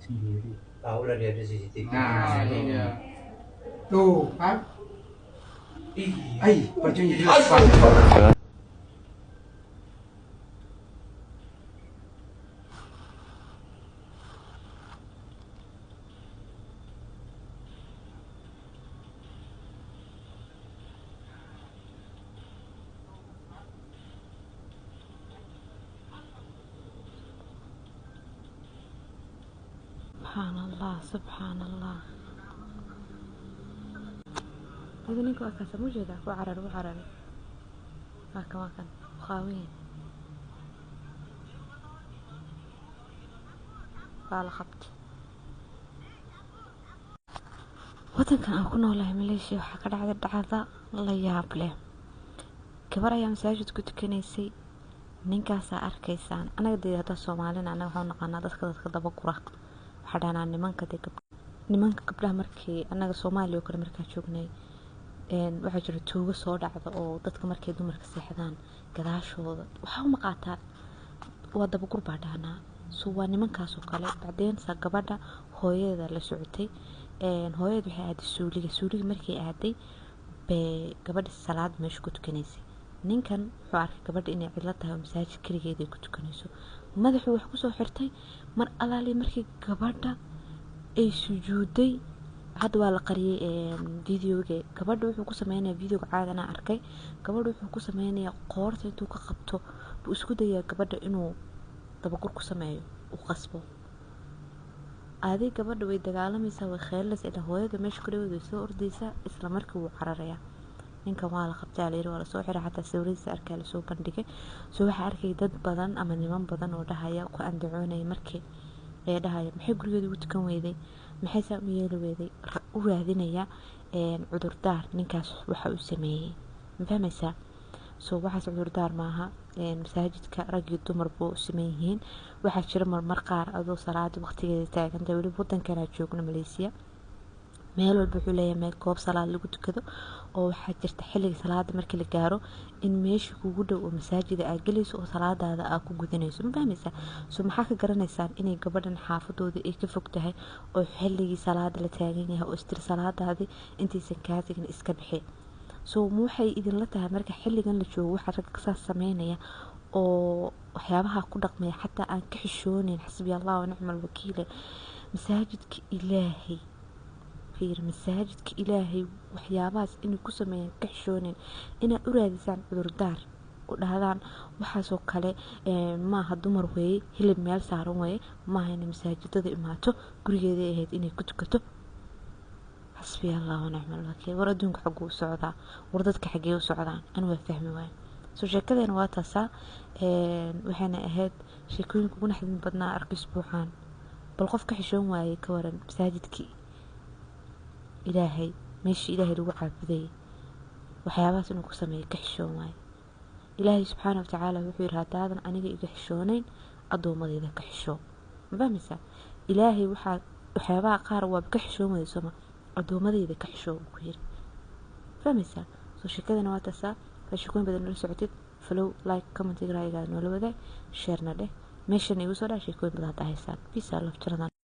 Tahu lah dia ada CCTV. Nah, ini dia. Tuh kan, bajunya Ih, jelas banget. سبحان الله سبحان الله. هذا نيكو أكاسا موجودة وعرر هاكا خاوين بالا خبط wadankan aan ku noolahay Malaysia waxaa ka dhacday dhacdo la yaab leh. gabar ayaa masaajid ku tukanaysay, ninkaasaa arkaysaan. anaga deegaada Soomaalina anaga waxaan naqaanaa dadka daba gura, waxaa dhahnaa nimanka gabdhaha markii anaga Soomaaliya oo kale markaan joognay waxaa jira tuugo soo dhacda oo dadka markay dumarka seexdaan gadaashooda waxaa uma qaataan waa daba gur baa dhahnaa. waa nimankaas oo kale. bacdeen saa gabadha hooyada la socotay, hooyada waxay aaday suuliga markay aaday bay gabadha salaad meesha ku tukanaysay. ninkan wuxuu arkay gabadha inay cidla tahay oo masaajid kaligeed ay ku tukanayso. madaxu wax ku soo xirtay mar alaali markii gabadha ay sujuuday. hadda waa la qariyay videoga. gabadha wuxuu ku sameeyay videoga caadana arkay. gabadha wuxuu ku sameeyay qoorta intuu ka qabto buu isku dayaa gabadha inuu dabagur ku sameeyo u qasbo. aday gabadha way dagaalamaysaa, way kheylaysaa, ilaa hooyada meesha ku dhaweyd way soo ordaysaa, isla markii wuu cararayaa. ninkan waa la qabtay la yiri, waa la soo xiray, xataa sawiradiisa arkaa la soo bandhigay. waxaa arkay dad badan ama niman badan oo dhahaya ku andacoonay markii ay dhahaya maxay gurigeeda ugu tukan weyday, maxay saa u yeeli weyday, u raadinaya cudurdaar ninkaas waxa uu sameeyay. ma fahmaysaa? waxaas cudurdaar maaha. masaajidka rag iyo dumar buu sameyn yihiin. waxaa jira marmar qaar adoo salaada waqtigeeda taagan tahay, weli wadankan aan joogno Malaysia, meel walba wuxuu leeyahay meel goob salaad lagu tukado. oo waxaa jirta xilliga salaada markii la gaaro in meesha kugu dhow oo masaajida aad galayso oo salaadaada aad ku gudanayso. ma fahmaysaa? maxaa ka garanaysaan inay gabadhan xaafadooda ay ka fog tahay oo xilligii salaada la taagan yahay oo istir salaadaadii intaysan kaa tagin iska bixi. waxay idinla tahay marka xilligan la joogo waxa rag saas sameynaya oo waxyaabaha ku dhaqmaya xataa aan ka xishoonin. xasbi allah wa ni'mal wakiil. masaajidka ilaahay masaajidka ilaahay waxyaabahaas inay ku sameeyaan ka xishoonin, inaad u raadisaan cudurdaar u dhahdaan waxaasoo kale maaha dumar weeye, hilib meel saaran weeye, maaha inay masaajidada imaato, gurigeeda ahayd inay ku tukato. xasbi allah wa ni'mal wakiil. war adduunka xaguu u socdaa? war dadka xagee u socdaan? anu waa fahmi waayo. sheekadeena waa taasaa. waxayna ahayd sheekooyinka ugu naxdin badnaa arkay isbuucaan. bal qof ka xishoon waayey ka waran masaajidkii ilaahay, meeshii ilaahay lagu caabuday, waxyaabahaas inuu ku sameeyo ka xishoon waaye. ilaahay subxaana wa tacaala wuxuu yidhi haddaadan aniga iga xishoonayn addoommadayda ka xishoo. ma fahmaysaa? ilaahay waxyaabaha qaar waaba ka xishoon waysooma, addoommadayda ka xishoo ku yidhi. fahmaysaa? sheekadana waa taasaa. sheekooyin badan nala socotid, follow, like, comment, ra'yigaa noola wadaag, share na dheh. meeshan igu soo dhac sheekooyin badan hadda haysaan. peace, I love,